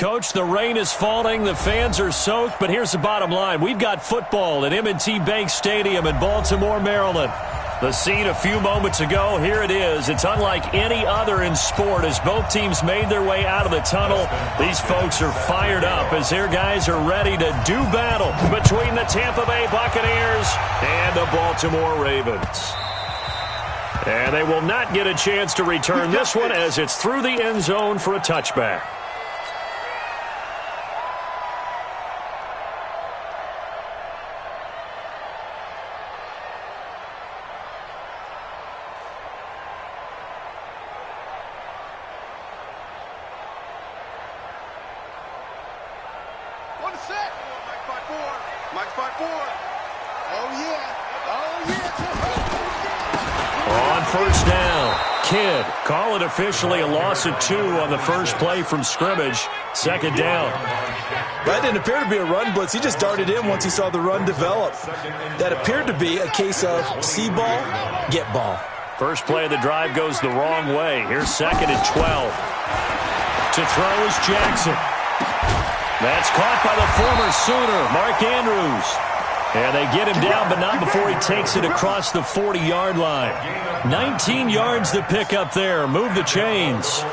Coach. The rain is falling. The fans are soaked. But here's the bottom line. We've got football at M&T Bank Stadium in Baltimore, Maryland. The scene a few moments ago, here it is. It's unlike any other in sport as both teams made their way out of the tunnel. These folks are fired up as their guys are ready to do battle between the Tampa Bay Buccaneers and the Baltimore Ravens. And they will not get a chance to return this one as it's through the end zone for a touchback. First down, Kidd. Call it officially a loss of 2 on the first play from scrimmage. Second down. That didn't appear to be a run blitz. He just darted in once he saw the run develop. That appeared to be a case of see ball, get ball. First play of the drive goes the wrong way. Here's second and 12. To throw is Jackson. That's caught by the former Sooner, Mark Andrews. And they get him down, but not before he takes it across the 40-yard line. 19 yards to pick up there. Move the chains.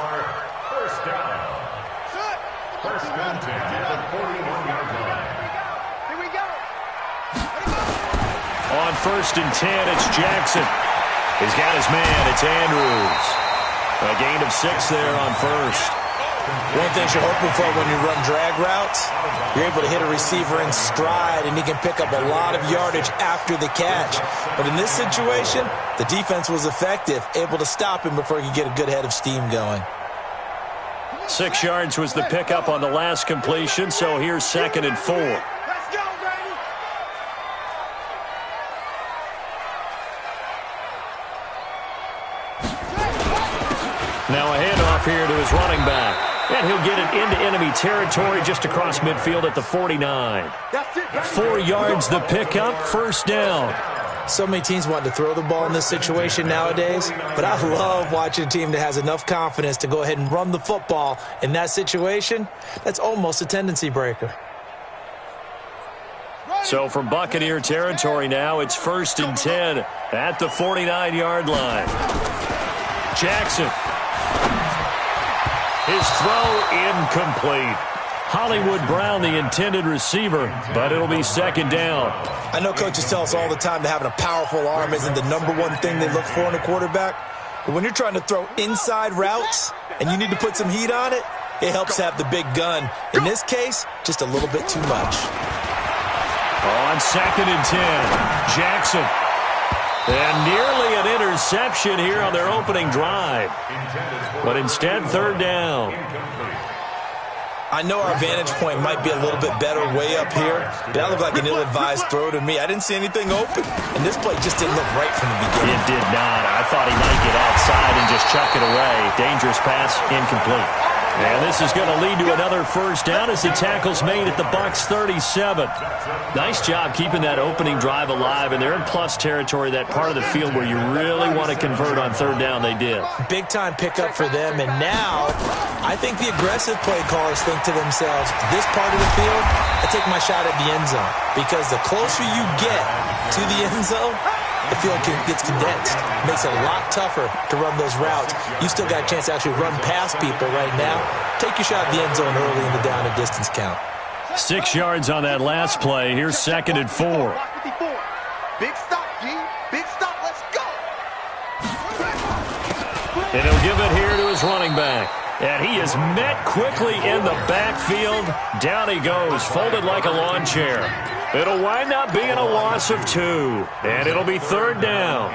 First down. First down, at the 41-yard line. Here we go. On first and 10, it's Jackson. He's got his man. It's Andrews. A gain of 6 there on first. One thing you're hoping for when you run drag routes, you're able to hit a receiver in stride, and he can pick up a lot of yardage after the catch. But in this situation, the defense was effective, able to stop him before he could get a good head of steam going. 6 yards was the pickup on the last completion, so here's second and 4. Now a handoff here to his running back. And he'll get it into enemy territory just across midfield at the 49. 4 yards the pickup, first down. So many teams want to throw the ball in this situation nowadays, but I love watching a team that has enough confidence to go ahead and run the football in that situation. That's almost a tendency breaker. So from Buccaneer territory now, it's first and 10 at the 49-yard line. Jackson. His throw incomplete. Hollywood Brown, the intended receiver, but it'll be second down. I know coaches tell us all the time that having a powerful arm isn't the number one thing they look for in a quarterback. But when you're trying to throw inside routes and you need to put some heat on it, it helps have the big gun. In this case, just a little bit too much. On second and 10, Jackson. And nearly an interception here on their opening drive. But instead, third down. I know our vantage point might be a little bit better way up here, but that looked like an ill-advised throw to me. I didn't see anything open, and this play just didn't look right from the beginning. It did not. I thought he might get outside and just chuck it away. Dangerous pass, incomplete. And this is going to lead to another first down as the tackle's made at the Bucks 37. Nice job keeping that opening drive alive, and they're in plus territory, that part of the field where you really want to convert on third down. They did. Big-time pickup for them, and now I think the aggressive play callers think to themselves, this part of the field, I take my shot at the end zone, because the closer you get to the end zone, the field gets condensed. Makes it a lot tougher to run those routes. You still got a chance to actually run past people right now. Take your shot at the end zone early in the down and distance count. 6 yards on that last play. Here's second and 4. Big stop, G. Big stop. Let's go. And he'll give it here to his running back. And he is met quickly in the backfield. Down he goes, folded like a lawn chair. It'll wind up being a loss of 2. And it'll be third down.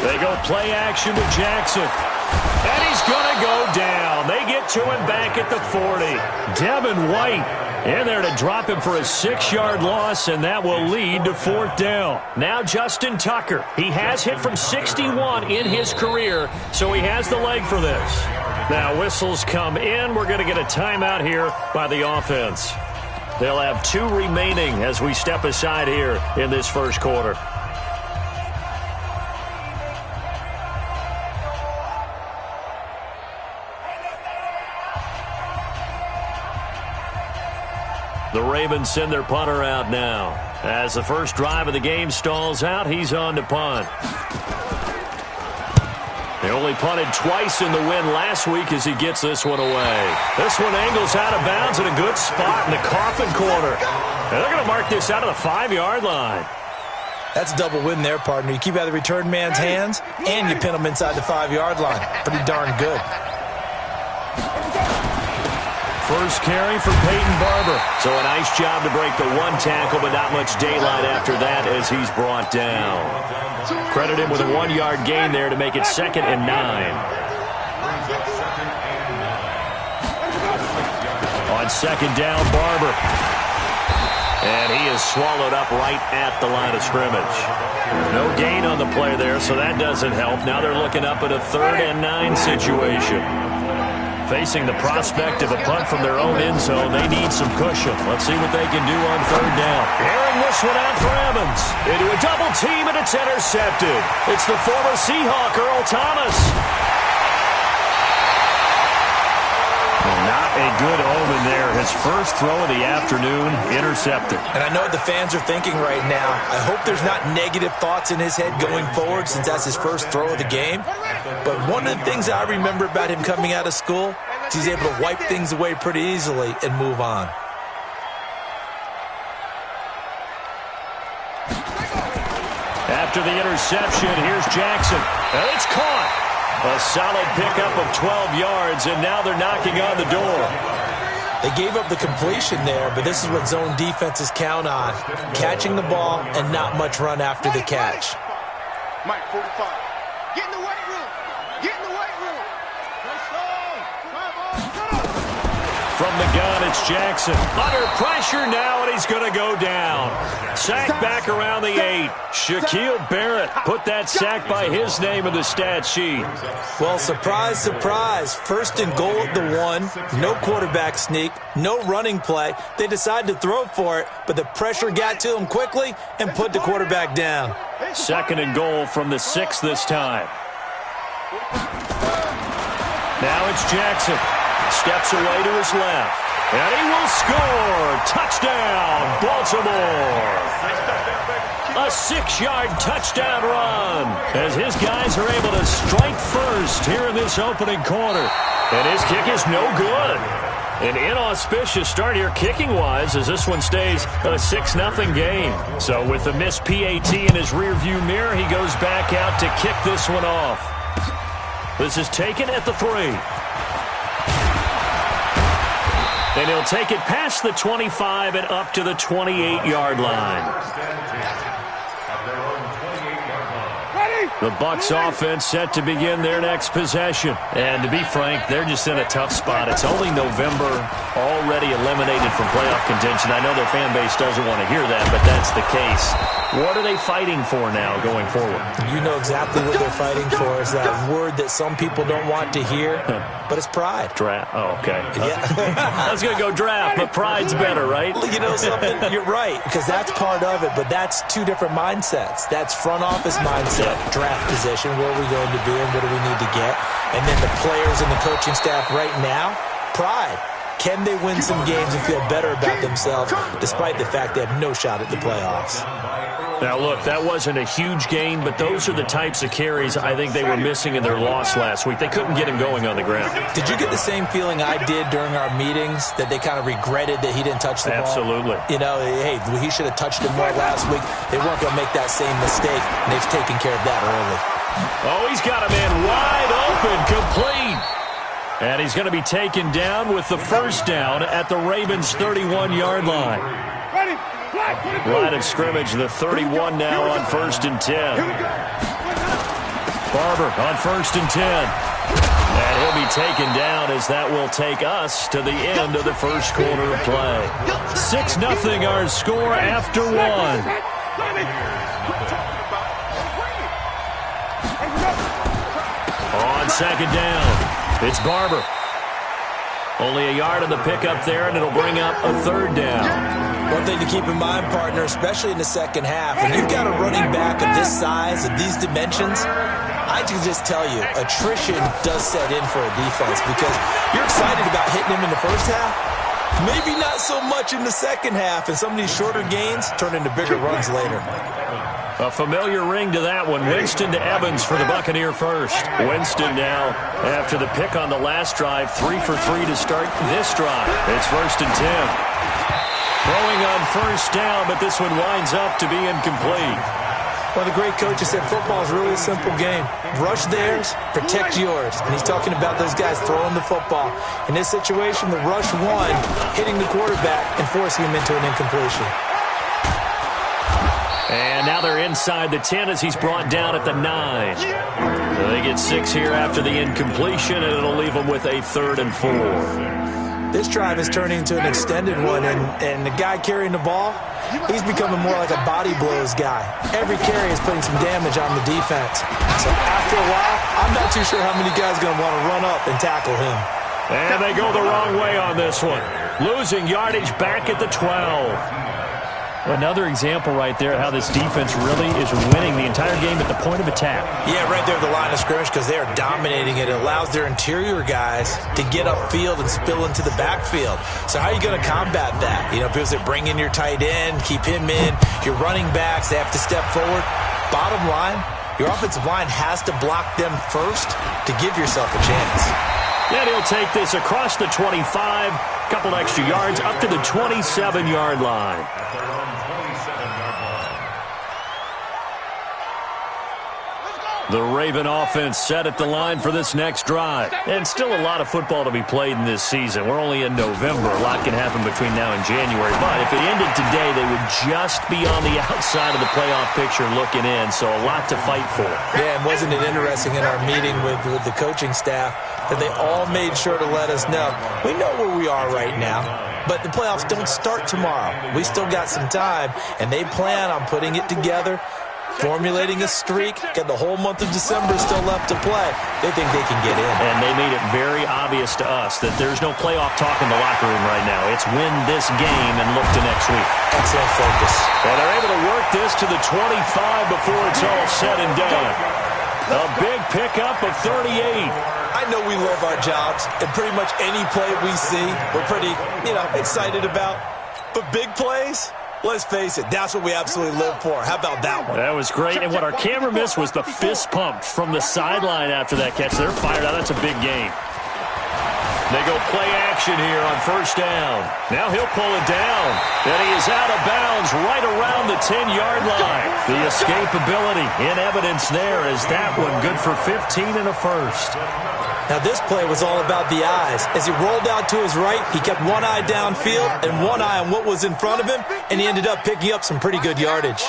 They go play action to Jackson. And he's going to go down. They get to him back at the 40. Devin White in there to drop him for a 6-yard loss, and that will lead to fourth down. Now Justin Tucker. He has hit from 61 in his career, so he has the leg for this. Now whistles come in. We're going to get a timeout here by the offense. They'll have 2 remaining as we step aside here in this first quarter. The Ravens send their punter out now. As the first drive of the game stalls out, he's on to punt. They only punted twice in the win last week as he gets this one away. This one angles out of bounds in a good spot in the coffin corner. And they're going to mark this out of the 5-yard line. That's a double win there, partner. You keep out of the return man's hands, and you pin him inside the 5-yard line. Pretty darn good. First carry for Peyton Barber. So a nice job to break the one tackle, but not much daylight after that as he's brought down. Credit him with a 1-yard gain there to make it 2nd and 9. On 2nd down, Barber. And he is swallowed up right at the line of scrimmage. No gain on the play there, so that doesn't help. Now they're looking up at a 3rd and 9 situation. Facing the prospect of a punt from their own end zone, they need some cushion. Let's see what they can do on 3rd down. Airing this one out for Evans. Into a double team, and it's intercepted. It's the former Seahawk, Earl Thomas. Not a good omen there. His first throw of the afternoon, intercepted. And I know what the fans are thinking right now. I hope there's not negative thoughts in his head going forward since that's his first throw of the game. But one of the things I remember about him coming out of school is he's able to wipe things away pretty easily and move on. After the interception, here's Jackson. And it's caught. A solid pickup of 12 yards, and now they're knocking on the door. They gave up the completion there, but this is what zone defenses count on. Catching the ball and not much run after the catch. Mike, 45. Get in the weight room. Get in the weight room. From the gun, it's Jackson. Under pressure now, and he's going to go down. Sack back around the 8. Shaquille Barrett put that sack by his name in the stat sheet. Well, surprise, surprise. 1st and goal at the 1. No quarterback sneak. No running play. They decided to throw for it, but the pressure got to him quickly and put the quarterback down. 2nd and goal from the 6 this time. Now it's Jackson. Steps away to his left. And he will score. Touchdown, Baltimore. A 6-yard touchdown run as his guys are able to strike first here in this opening quarter. And his kick is no good. An inauspicious start here kicking-wise as this one stays a 6-0 game. So with the missed PAT in his rearview mirror, he goes back out to kick this one off. This is taken at the 3. And he'll take it past the 25 and up to the 28-yard line. The Bucks offense set to begin their next possession. And to be frank, they're just in a tough spot. It's only November, already eliminated from playoff contention. I know their fan base doesn't want to hear that, but that's the case. What are they fighting for now going forward? You know exactly what they're fighting for. Is that word that some people don't want to hear, but it's pride. Draft. Oh, okay. Yeah. I was going to go draft, but pride's better, right? Well, you know something? You're right, because that's part of it, but that's two different mindsets. That's front office mindset, draft position, where are we going to be and what do we need to get? And then the players and the coaching staff right now, pride. Can they win some games and feel better about themselves despite the fact they have no shot at the playoffs? Now, look, that wasn't a huge gain, but those are the types of carries I think they were missing in their loss last week. They couldn't get him going on the ground. Did you get the same feeling I did during our meetings, that they kind of regretted that he didn't touch the ball? Absolutely. You know, hey, he should have touched it more last week. They weren't going to make that same mistake, and they've taken care of that early. Oh, he's got a man wide open, complete. And he's going to be taken down with the first down at the Ravens' 31-yard line. Line of scrimmage, the 31 now on 1st and 10. Barber on 1st and 10. And he'll be taken down as that will take us to the end of the first quarter of play. 6-0 our score after 1. On 2nd down, it's Barber. Only a yard on the pickup there, and it'll bring up a 3rd down. One thing to keep in mind, partner, especially in the second half, when you've got a running back of this size, of these dimensions, I can just tell you, attrition does set in for a defense because you're excited about hitting him in the first half, Maybe not so much in the second half, and some of these shorter gains turn into bigger runs later. A familiar ring to that one. Winston to Evans for the Buccaneer first. Winston now, after the pick on the last drive, 3 for 3 to start this drive. It's 1st and 10. Throwing on first down, but this one winds up to be incomplete. Well, the great coach has said football is really a simple game. Rush theirs, protect yours. And he's talking about those guys throwing the football. In this situation, the rush won, hitting the quarterback and forcing him into an incompletion. And now they're inside the 10 as he's brought down at the 9. So they get 6 here after the incompletion, and it'll leave them with a 3rd and 4. This drive is turning into an extended one, and the guy carrying the ball, he's becoming more like a body blows guy. Every carry is putting some damage on the defense. So after a while, I'm not too sure how many guys are going to want to run up and tackle him. And they go the wrong way on this one. Losing yardage back at the 12. Another example right there how this defense really is winning the entire game at the point of attack. Yeah, right there at the line of scrimmage because they are dominating it. It allows their interior guys to get upfield and spill into the backfield. So how are you going to combat that? You know, people say bring in your tight end, keep him in. Your running backs, they have to step forward. Bottom line, your offensive line has to block them first to give yourself a chance. And he'll take this across the 25, couple extra yards up to the 27-yard line. The Raven offense set at the line for this next drive. And still a lot of football to be played in this season. We're only in November. A lot can happen between now and January. But if it ended today, they would just be on the outside of the playoff picture looking in. So a lot to fight for. Yeah, and wasn't it interesting in our meeting with the coaching staff that they all made sure to let us know. We know where we are right now, but the playoffs don't start tomorrow. We still got some time, and they plan on putting it together, formulating a streak, got the whole month of December still left to play. They think they can get in. And they made it very obvious to us that there's no playoff talk in the locker room right now. It's win this game and look to next week. Excellent focus. And they're able to work this to the 25 before it's all said and done. A big pickup of 38. I know we love our jobs, and pretty much any play we see, we're pretty, excited about. But big plays, let's face it, that's what we absolutely live for. How about that one? That was great. And what our camera missed was the fist pump from the sideline after that catch. They're fired out. That's a big game. They go play action here on first down. Now he'll pull it down. And he is out of bounds right around the 10-yard line. The escapability in evidence there is that one good for 15 and a first. Now this play was all about the eyes. As he rolled out to his right, he kept one eye downfield and one eye on what was in front of him, and he ended up picking up some pretty good yardage.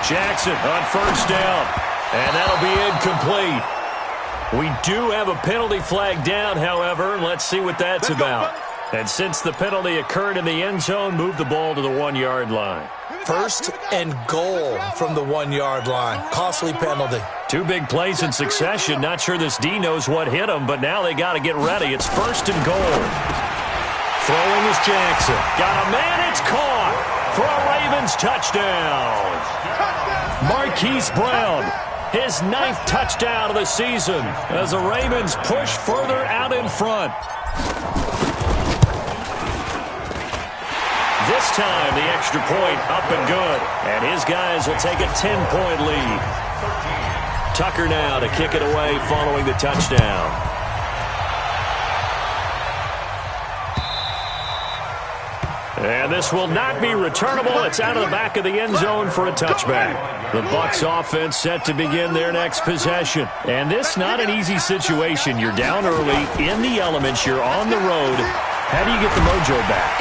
Jackson on first down, and that'll be incomplete. We do have a penalty flag down, however, and let's see what that's about. And since the penalty occurred in the end zone, move the ball to the 1-yard line. First and goal from the 1-yard line. Costly penalty. Two big plays in succession. Not sure this D knows what hit him, but now they got to get ready. It's first and goal. Throwing is Jackson. Got a man, it's caught for a Ravens touchdown. Marquise Brown, his 9th touchdown of the season as the Ravens push further out in front. This time, the extra point up and good. And his guys will take a 10-point lead. Tucker now to kick it away following the touchdown. And this will not be returnable. It's out of the back of the end zone for a touchback. The Bucs offense set to begin their next possession. And this not an easy situation. You're down early, in the elements, you're on the road. How do you get the mojo back?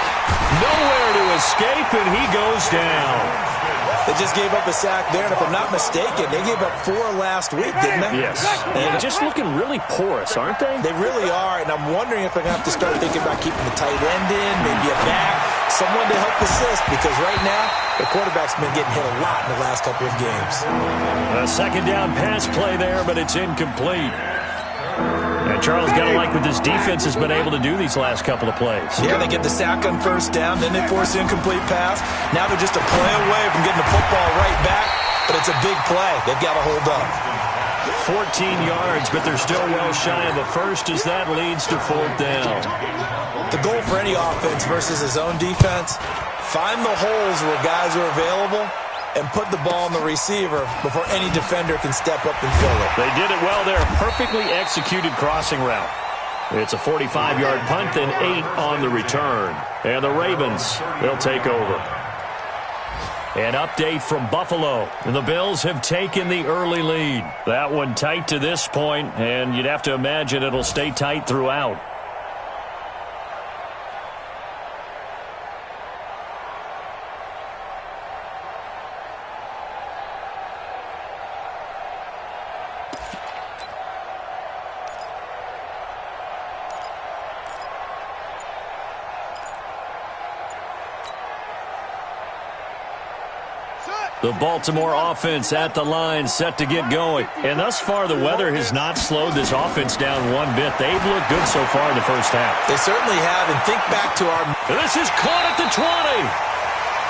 Nowhere to escape, and he goes down. They just gave up a sack there, and if I'm not mistaken, they gave up 4 last week, didn't they? Yes. And just looking really porous, aren't they? They really are, and I'm wondering if they're going to have to start thinking about keeping the tight end in, maybe a back, someone to help assist, because right now, the quarterback's been getting hit a lot in the last couple of games. A second down pass play there, but it's incomplete. And Charles, got to like what this defense has been able to do these last couple of plays. Yeah, they get the sack on first down, then they force the incomplete pass. Now they're just a play away from getting the football right back, but it's a big play. They've got to hold up. 14 yards, but they're still well shy of a first as that leads to 4th down. The goal for any offense versus his own defense, find the holes where guys are available and put the ball on the receiver before any defender can step up and fill it. They did it well there. Perfectly executed crossing route. It's a 45-yard punt, then 8 on the return. And the Ravens, they'll take over. An update from Buffalo. The Bills have taken the early lead. That one tight to this point, and you'd have to imagine it'll stay tight throughout. The Baltimore offense at the line, set to get going. And thus far, the weather has not slowed this offense down one bit. They've looked good so far in the first half. They certainly have, and think back to our... This is caught at the 20.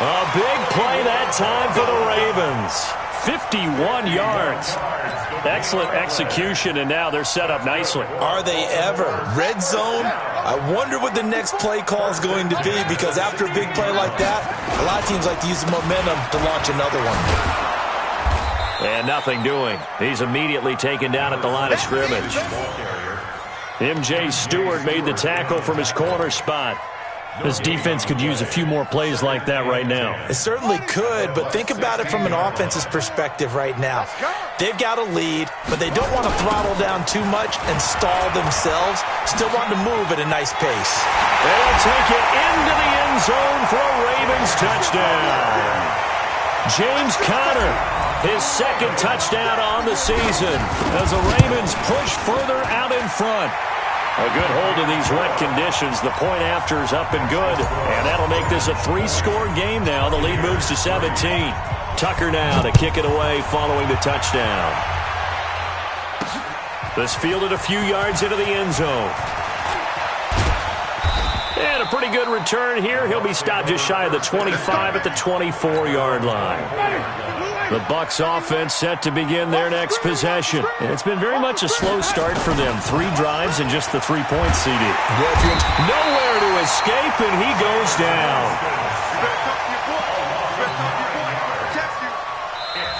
A big play that time for the Ravens. 51 yards. Excellent execution, and now they're set up nicely. Are they ever? Red zone? I wonder what the next play call is going to be, because after a big play like that, a lot of teams like to use the momentum to launch another one. And nothing doing. He's immediately taken down at the line of scrimmage. M.J. Stewart made the tackle from his corner spot. This defense could use a few more plays like that right now. It certainly could, but think about it from an offense's perspective right now. They've got a lead, but they don't want to throttle down too much and stall themselves. Still want to move at a nice pace. They'll take it into the end zone for a Ravens touchdown. James Conner, his second touchdown on the season as the Ravens push further out in front. A good hold in these wet conditions. The point after is up and good. And that'll make this a 3-score game now. The lead moves to 17. Tucker now to kick it away following the touchdown. This fielded a few yards into the end zone. And a pretty good return here. He'll be stopped just shy of the 25 at the 24-yard line. The Bucs offense set to begin their next possession. And it's been very much a slow start for them. 3 drives and just the 3 points, CD. Nowhere to escape, and he goes down.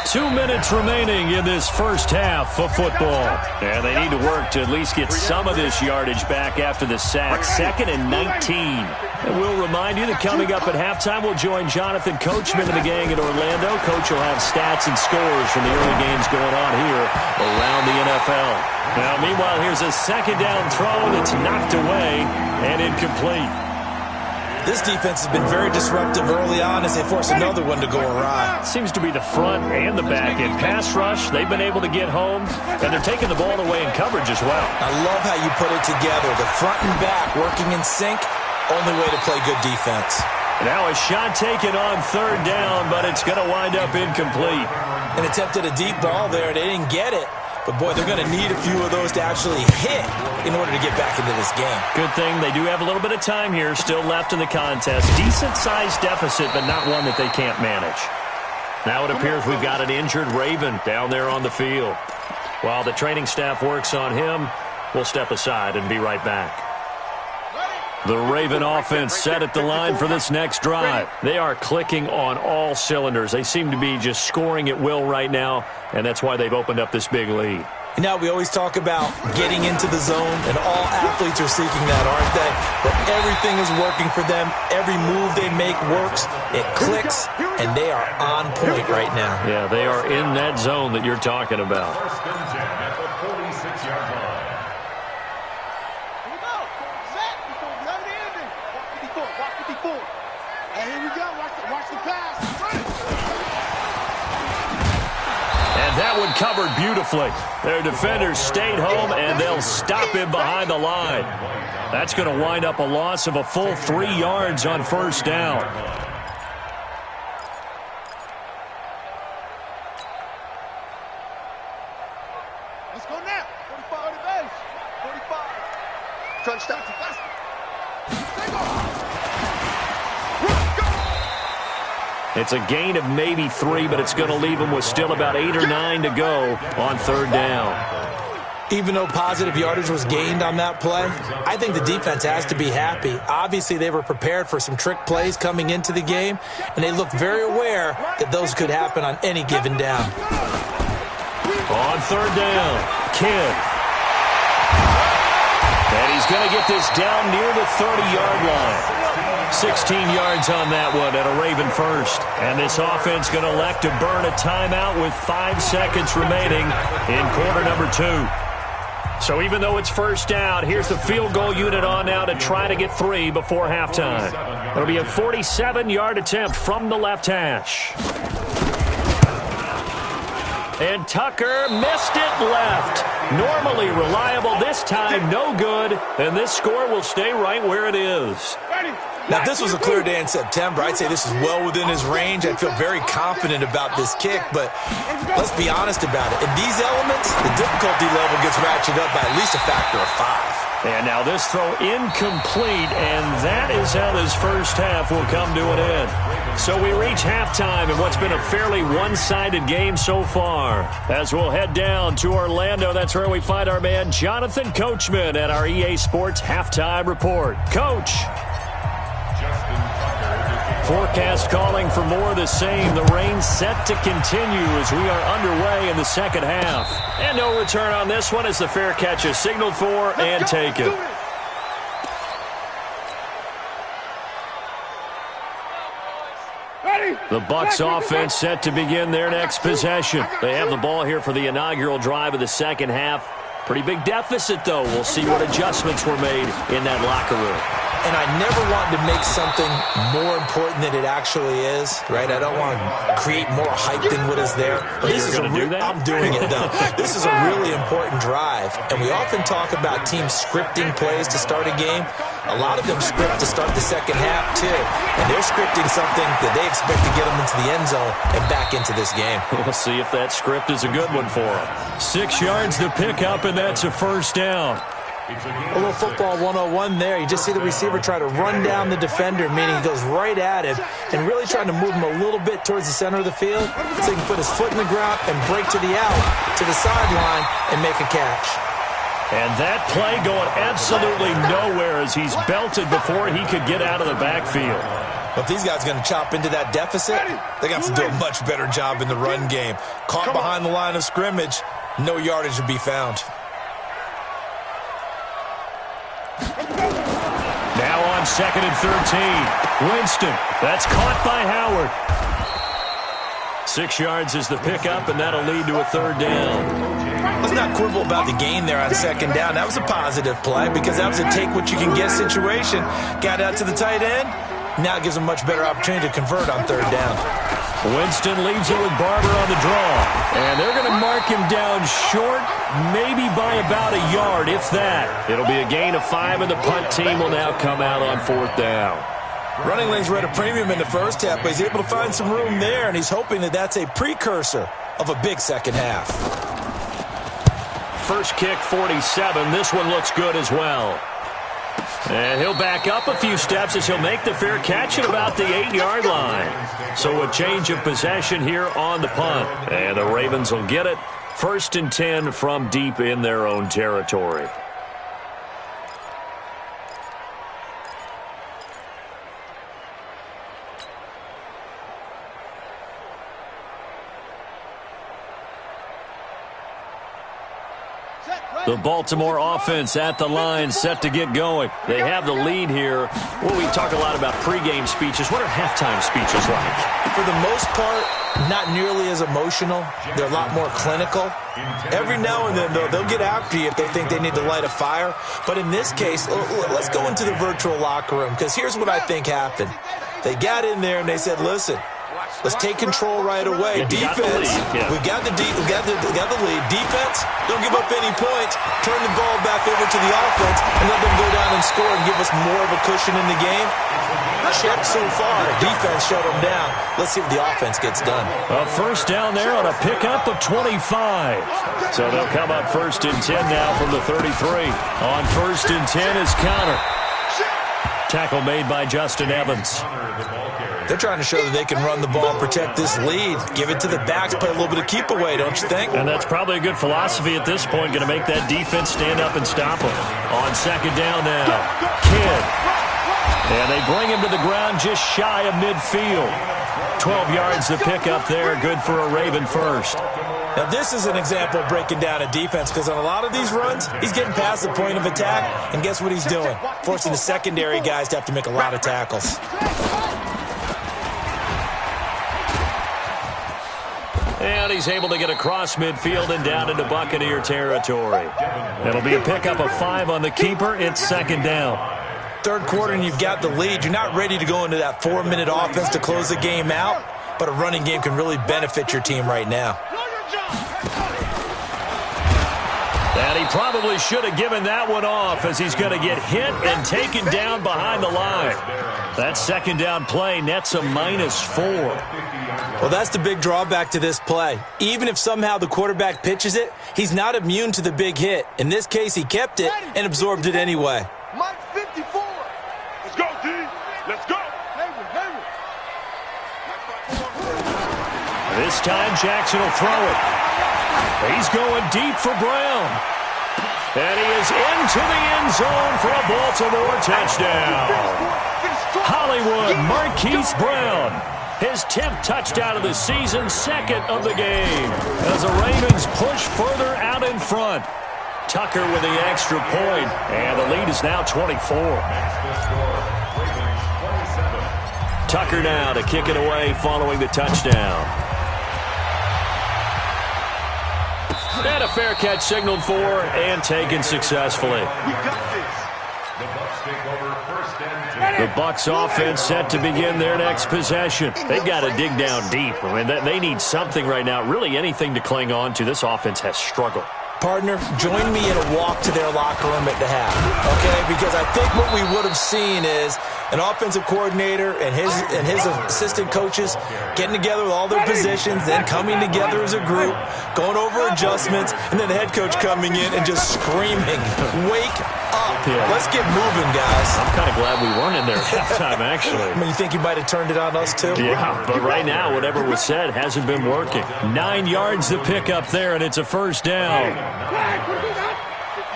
2 minutes remaining in this first half of football. And they need to work to at least get some of this yardage back after the sack. 2nd and 19. And we'll remind you that coming up at halftime, we'll join Jonathan Coachman of the gang in Orlando. Coach will have stats and scores from the early games going on here around the NFL. Now, meanwhile, here's a 2nd down throw that's knocked away and incomplete. This defense has been very disruptive early on as they force another one to go awry. Seems to be the front and the back end. Pass rush, they've been able to get home, and they're taking the ball away in coverage as well. I love how you put it together. The front and back working in sync, only way to play good defense. Now a shot taken on 3rd down, but it's going to wind up incomplete. And attempted a deep ball there. They didn't get it. But, boy, they're going to need a few of those to actually hit in order to get back into this game. Good thing they do have a little bit of time here still left in the contest. Decent-sized deficit, but not one that they can't manage. Now it appears we've got an injured Raven down there on the field. While the training staff works on him, we'll step aside and be right back. The Raven offense set at the line for this next drive. They are clicking on all cylinders. They seem to be just scoring at will right now, and that's why they've opened up this big lead. You know, we always talk about getting into the zone, and all athletes are seeking that, aren't they? But everything is working for them. Every move they make works. It clicks, and they are on point right now. Yeah, they are in that zone that you're talking about. 1st and 10 at the 46-yard line. And here we go. Watch the pass. And that one covered beautifully. Their defenders stayed home, and they'll stop him behind the line. That's going to wind up a loss of a full 3 yards on 1st down. Let's go now. 45 on the base. Trying to stop. It's a gain of maybe 3, but it's going to leave them with still about 8 or 9 to go on third down. Even though positive yardage was gained on that play, I think the defense has to be happy. Obviously, they were prepared for some trick plays coming into the game, and they looked very aware that those could happen on any given down. On third down, Kidd. And he's going to get this down near the 30-yard line. 16 yards on that one at a Raven first. And this offense going to elect to burn a timeout with 5 seconds remaining in quarter number 2. So even though it's first down, here's the field goal unit on now to try to get 3 before halftime. It'll be a 47-yard attempt from the left hash. And Tucker missed it left. Normally reliable, this time no good. And this score will stay right where it is. Now, if this was a clear day in September, I'd say this is well within his range. I feel very confident about this kick, but let's be honest about it. In these elements, the difficulty level gets ratcheted up by at least a factor of 5. And now this throw incomplete, and that is how this first half will come to an end. So we reach halftime in what's been a fairly one-sided game so far. As we'll head down to Orlando, that's where we find our man Jonathan Coachman at our EA Sports Halftime Report. Coach. Forecast calling for more of the same. The rain set to continue as we are underway in the second half. And no return on this one as the fair catch is signaled for and taken. The Bucks offense set to begin their next possession. They have the ball here for the inaugural drive of the second half. Pretty big deficit, though. We'll see what adjustments were made in that locker room. And I never want to make something more important than it actually is, right? I don't want to create more hype than what is there. But this is I'm doing it, though. This is a really important drive. And we often talk about teams scripting plays to start a game. A lot of them script to start the second half, too. And they're scripting something that they expect to get them into the end zone and back into this game. We'll see if that script is a good one for them. 6 yards to pick up, and that's a first down. A little football 101 there. You just see the receiver try to run down the defender, meaning he goes right at him and really trying to move him a little bit towards the center of the field so he can put his foot in the ground and break to the out, to the sideline, and make a catch. And that play going absolutely nowhere as he's belted before he could get out of the backfield. But if these guys are going to chop into that deficit, they're going to have to do a much better job in the run game. Caught behind the line of scrimmage, no yardage to be found. Now on 2nd and 13. Winston. That's caught by Howard. 6 yards is the pickup, and that'll lead to a third down. Let's not quibble about the gain there on second down. That was a positive play because that was a take-what-you-can-get situation. Got out to the tight end. Now it gives them a much better opportunity to convert on third down. Winston leaves it with Barber on the draw. And they're going to mark him down short, maybe by about a yard, if that. It'll be a gain of 5, and the punt team will now come out on 4th down. Running lanes were at a premium in the first half, but he's able to find some room there, and he's hoping that that's a precursor of a big second half. First kick, 47. This one looks good as well. And he'll back up a few steps as he'll make the fair catch at about the 8-yard line. So a change of possession here on the punt. And the Ravens will get it. 1st and 10 from deep in their own territory. The Baltimore offense at the line, set to get going. They have the lead here. Well, we talk a lot about pregame speeches. What are halftime speeches like? For the most part, not nearly as emotional. They're a lot more clinical. Every now and then, though, they'll get after you if they think they need to light a fire. But in this case, let's go into the virtual locker room, because here's what I think happened. They got in there and they said, listen, let's take control right away. Defense, we got the lead. Defense, don't give up any points. Turn the ball back over to the offense and let them go down and score and give us more of a cushion in the game. check so far. Defense shut them down. Let's see what the offense gets done. A first down there on a pickup of 25. So they'll come up 1st and 10 now from the 33. On 1st and 10 is Connor. Tackle made by Justin Evans. They're trying to show that they can run the ball and protect this lead. Give it to the backs, play a little bit of keep away, don't you think? And that's probably a good philosophy at this point, going to make that defense stand up and stop them. On 2nd down now, Kidd. And they bring him to the ground just shy of midfield. 12 yards to pick up there, good for a Raven first. Now, this is an example of breaking down a defense because on a lot of these runs, he's getting past the point of attack, and guess what he's doing? Forcing the secondary guys to have to make a lot of tackles. And he's able to get across midfield and down into Buccaneer territory. It'll be a pickup of 5 on the keeper. It's 2nd down. 3rd quarter and you've got the lead. You're not ready to go into that 4-minute offense to close the game out, but a running game can really benefit your team right now. And he probably should have given that one off as he's going to get hit and taken down behind the line. That 2nd down play nets a -4. Well, that's the big drawback to this play. Even if somehow the quarterback pitches it, he's not immune to the big hit. In this case, he kept it and absorbed it anyway. Mike 54. Let's go, D. Let's go. This time, Jackson will throw it. He's going deep for Brown. And he is into the end zone for a Baltimore touchdown. Hollywood Marquise Brown. His 10th touchdown of the season, 2nd of the game. As the Ravens push further out in front. Tucker with the extra point, and the lead is now 24. Tucker now to kick it away following the touchdown. And a fair catch signaled for and taken successfully. The Bucs offense set to begin their next possession. They've got to dig down deep. I mean, they need something right now, really anything to cling on to. This offense has struggled. Partner, join me in a walk to their locker room at the half, okay? Because I think what we would have seen is an offensive coordinator and his assistant coaches getting together with all their positions, then coming together as a group, going over adjustments, and then the head coach coming in and just screaming, "Wake up. Yeah. Let's get moving, guys." I'm kind of glad we weren't in there at halftime, actually. I mean, you think you might have turned it on us, too? Yeah, but right now, whatever was said hasn't been working. 9 yards to pick up there, and it's a first down.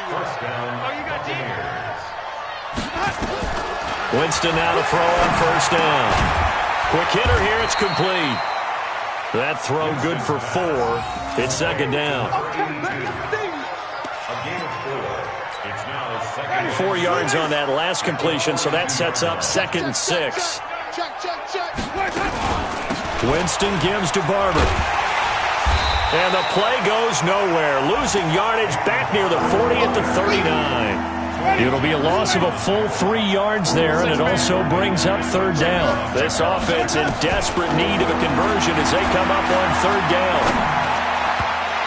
First down. Winston now to throw on first down. Quick hitter here, it's complete. That throw good for 4. It's 2nd down. A gain of 4. It's now 2nd. 4 yards on that last completion, so that sets up 2nd and 6. Winston gives to Barber. And the play goes nowhere. Losing yardage back near the 40 at the 39. It'll be a loss of a full 3 yards there, and it also brings up 3rd down. This offense in desperate need of a conversion as they come up on 3rd down.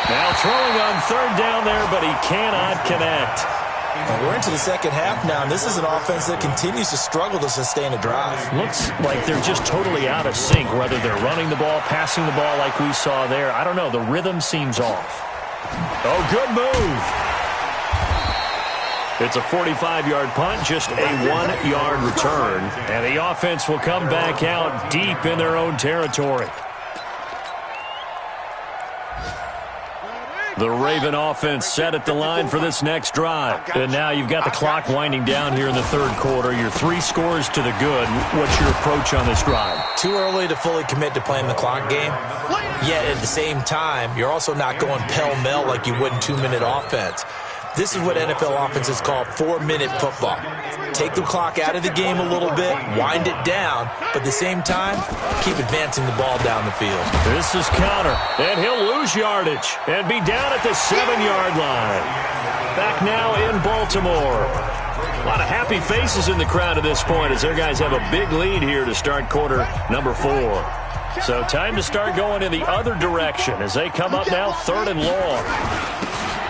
Now throwing on 3rd down there, but he cannot connect. And we're into the 2nd half now, and this is an offense that continues to struggle to sustain a drive. Looks like they're just totally out of sync, whether they're running the ball, passing the ball like we saw there. I don't know. The rhythm seems off. Oh, good move. It's a 45-yard punt, just a 1-yard return. And the offense will come back out deep in their own territory. The Raven offense set at the line for this next drive. And now you've got the clock winding down here in the 3rd quarter. You're 3 scores to the good. What's your approach on this drive? Too early to fully commit to playing the clock game. Yet at the same time, you're also not going pell-mell like you would in 2-minute offense. This is what NFL offenses call 4-minute football. Take the clock out of the game a little bit, wind it down, but at the same time, keep advancing the ball down the field. This is Connor, and he'll lose yardage and be down at the 7-yard line. Back now in Baltimore. A lot of happy faces in the crowd at this point as their guys have a big lead here to start quarter number 4. So time to start going in the other direction as they come up now 3rd and long.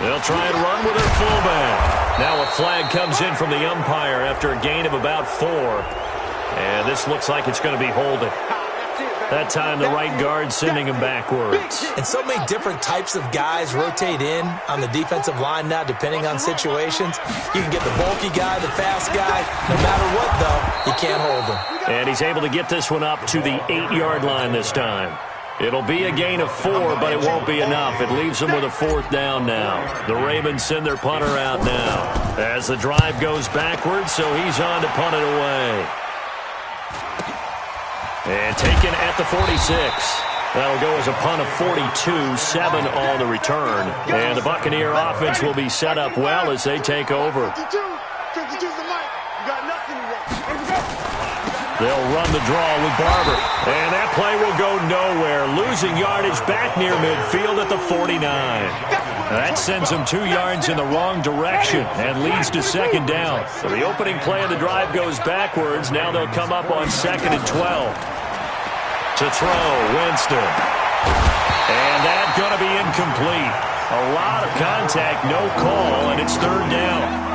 They'll try and run with their fullback. Now a flag comes in from the umpire after a gain of about 4. And this looks like it's going to be holding. That time the right guard sending him backwards. And so many different types of guys rotate in on the defensive line now depending on situations. You can get the bulky guy, the fast guy. No matter what, though, you can't hold him. And he's able to get this one up to the 8-yard line this time. It'll be a gain of 4, but it won't be enough. It leaves them with a 4th down now. The Ravens send their punter out now as the drive goes backwards, so he's on to punt it away. And taken at the 46. That'll go as a punt of 42, 7 on the return. And the Buccaneer offense will be set up well as they take over. 52's the mic. You got nothing to do. They'll run the draw with Barber. And that play will go nowhere. Losing yardage back near midfield at the 49. That sends them 2 yards in the wrong direction and leads to 2nd down. So the opening play of the drive goes backwards. Now they'll come up on 2nd and 12. To throw, Winston. And that's going to be incomplete. A lot of contact, no call, and it's 3rd down.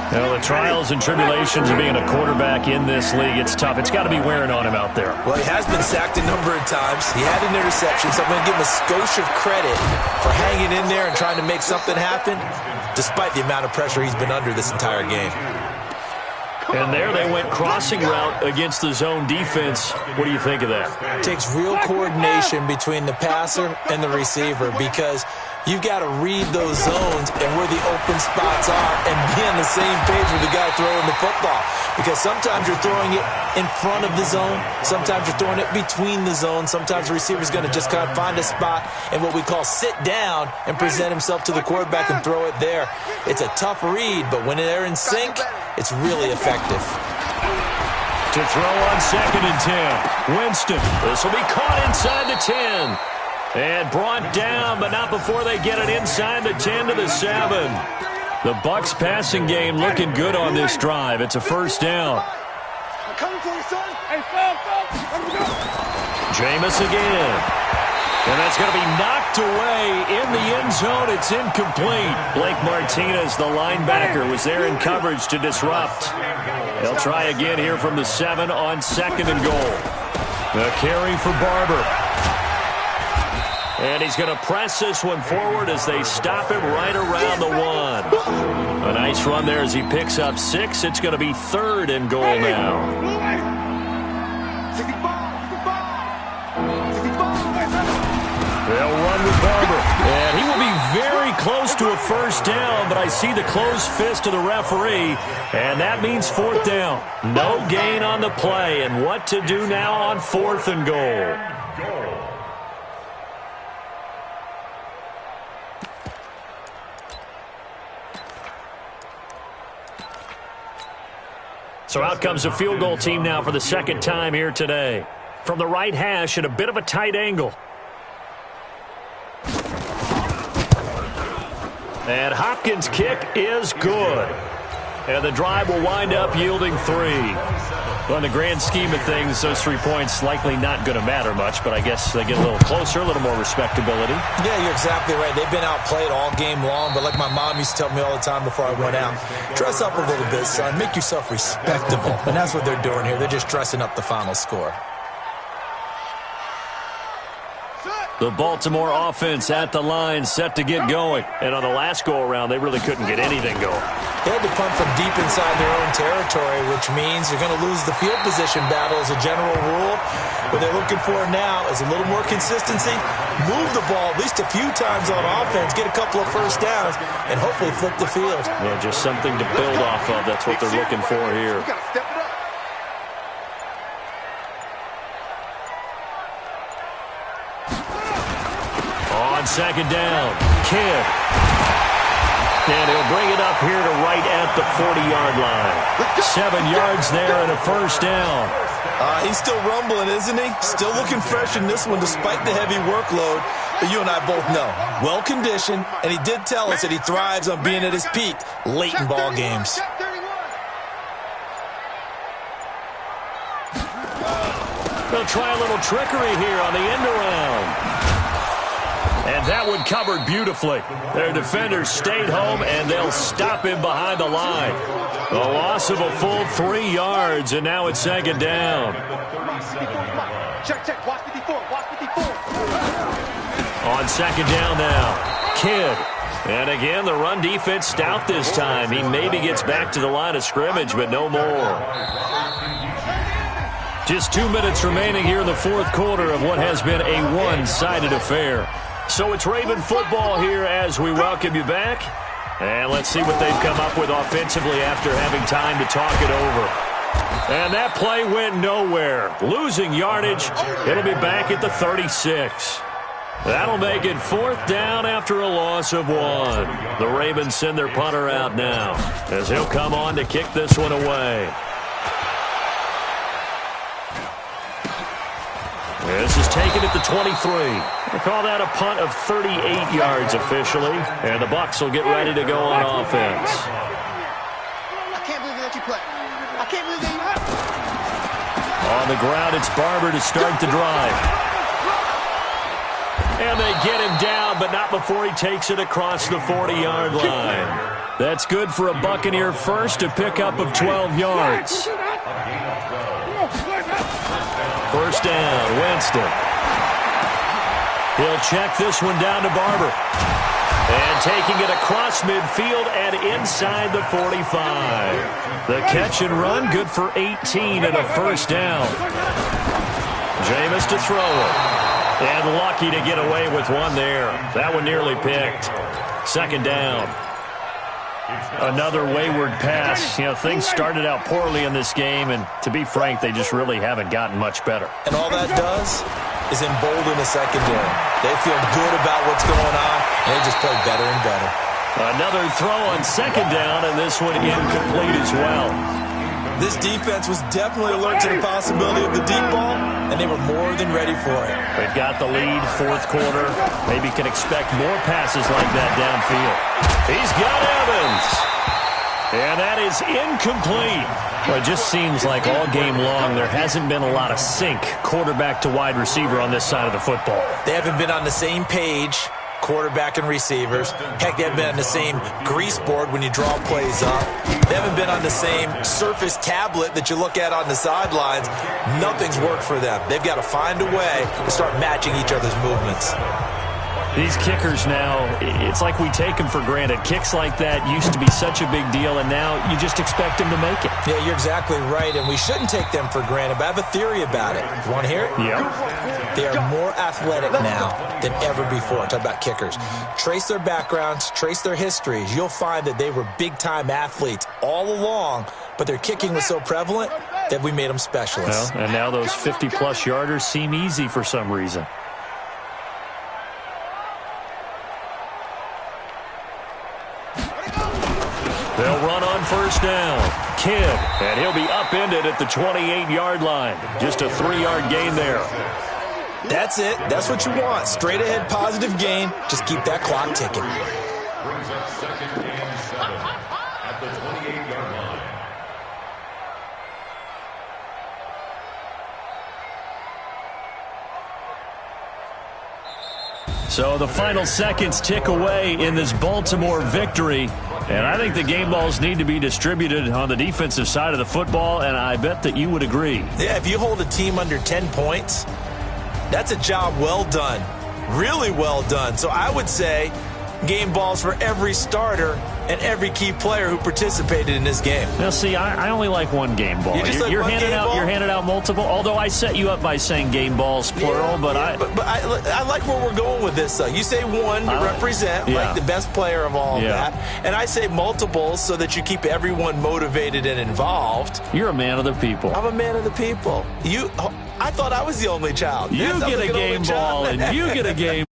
Well, the trials and tribulations of being a quarterback in this league, it's tough. It's got to be wearing on him out there. Well, he has been sacked a number of times. He had an interception, so I'm going to give him a skosh of credit for hanging in there and trying to make something happen, despite the amount of pressure he's been under this entire game. And there they went crossing route against the zone defense. What do you think of that? It takes real coordination between the passer and the receiver because you've got to read those zones and where the open spots are and be on the same page with the guy throwing the football. Because sometimes you're throwing it in front of the zone. Sometimes you're throwing it between the zones. Sometimes the receiver's going to just kind of find a spot and what we call sit down and present himself to the quarterback and throw it there. It's a tough read, but when they're in sync, it's really effective. To throw on 2nd and 10. Winston. This will be caught inside the 10. And brought down, but not before they get it inside the 10 to the 7. The Bucs passing game looking good on this drive. It's a 1st down. I'm coming for you, son. Hey, Phil. Jameis again. And that's going to be knocked away in the end zone. It's incomplete. Blake Martinez, the linebacker, was there in coverage to disrupt. They'll try again here from the 7 on 2nd and goal. The carry for Barber. And he's going to press this one forward as they stop him right around the 1. A nice run there as he picks up 6. It's going to be 3rd and goal now. They'll run with Barber. And he will be very close to a 1st down, but I see the closed fist of the referee, and that means 4th down. No gain on the play, and what to do now on 4th and goal. So out comes the field goal team now for the 2nd time here today. From the right hash at a bit of a tight angle. And Hopkins' kick is good. And the drive will wind up yielding 3. Well, in the grand scheme of things, those 3 points likely not going to matter much, but I guess they get a little closer, a little more respectability. Yeah, you're exactly right. They've been outplayed all game long, but like my mom used to tell me all the time before I went out, dress up a little bit, son. Make yourself respectable. And that's what they're doing here. They're just dressing up the final score. The Baltimore offense at the line, set to get going. And on the last go-around, they really couldn't get anything going. They had to punt from deep inside their own territory, which means you're going to lose the field position battle as a general rule. What they're looking for now is a little more consistency, move the ball at least a few times on offense, get a couple of 1st downs, and hopefully flip the field. Yeah, just something to build off of. That's what they're looking for here. You got to step it up. On 2nd down, Kidd. And he'll bring it up here to right at the 40-yard line. 7 yards there and a 1st down. He's still rumbling, isn't he? Still looking fresh in this one despite the heavy workload. But you and I both know, well-conditioned, and he did tell us that he thrives on being at his peak late in ball games. They'll try a little trickery here on the end around. And that one covered beautifully. Their defenders stayed home, and they'll stop him behind the line. A loss of a full 3 yards, and now it's second down. Check. Watch 54. Watch 54. On second down now, Kidd. And again, the run defense stout this time. He maybe gets back to the line of scrimmage, but no more. Just 2 minutes remaining here in the fourth quarter of what has been a one-sided affair. So it's Raven football here as we welcome you back. And let's see what they've come up with offensively after having time to talk it over. And that play went nowhere. Losing yardage. It'll be back at the 36. That'll make it fourth down after a loss of 1. The Ravens send their punter out now as he'll come on to kick this one away. This is taken at the 23. We'll call that a punt of 38 yards officially, and the Bucs will get ready to go on offense. I can't believe they let you play. I can't believe they... On the ground, it's Barber to start the drive. And they get him down, but not before he takes it across the 40-yard line. That's good for a Buccaneer first, a pickup of 12 yards. First down, Winston. He'll check this one down to Barber. And taking it across midfield and inside the 45. The catch and run, good for 18 and a first down. Jameis to throw it. And lucky to get away with one there. That one nearly picked. Second down. Another wayward pass. You know, things started out poorly in this game, and to be frank, they just really haven't gotten much better. And all that does is embolden the secondary. They feel good about what's going on, and they just play better and better. Another throw on second down, and this one incomplete as well. This defense was definitely alert to the possibility of the deep ball, and they were more than ready for it. They've got the lead, fourth quarter. Maybe can expect more passes like that downfield. He's got Evans. And that is incomplete. Well, it just seems like all game long there hasn't been a lot of sync quarterback to wide receiver on this side of the football. They haven't been on the same page, quarterback and receivers. Heck, they haven't been on the same grease board when you draw plays up. They haven't been on the same surface tablet that you look at on the sidelines. Nothing's worked for them. They've got to find a way to start matching each other's movements. These kickers now, it's like we take them for granted. Kicks like that used to be such a big deal, and now you just expect them to make it. Yeah, you're exactly right, and we shouldn't take them for granted, but I have a theory about it. You want to hear it? Yeah. They are more athletic now than ever before. Talk about kickers. Trace their backgrounds, trace their histories. You'll find that they were big-time athletes all along, but their kicking was so prevalent that we made them specialists. Well, and now those 50-plus yarders seem easy for some reason. They'll run on first down. Kidd, and he'll be upended at the 28-yard line. Just a 3-yard gain there. That's it. That's what you want. Straight ahead, positive gain. Just keep that clock ticking. Brings up second and 7 at the 28-yard line. So the final seconds tick away in this Baltimore victory. And I think the game balls need to be distributed on the defensive side of the football, and I bet that you would agree. Yeah, if you hold a team under 10 points, that's a job well done. Really well done. So I would say game balls for every starter and every key player who participated in this game. Now, see, I only like one game ball. You're handing out multiple, although I set you up by saying game balls, plural. But I like where we're going with this, though. You say one to represent, like the best player of all of that. And I say multiples so that you keep everyone motivated and involved. You're a man of the people. I'm a man of the people. I thought I was the only child. You get a game ball, and you get a game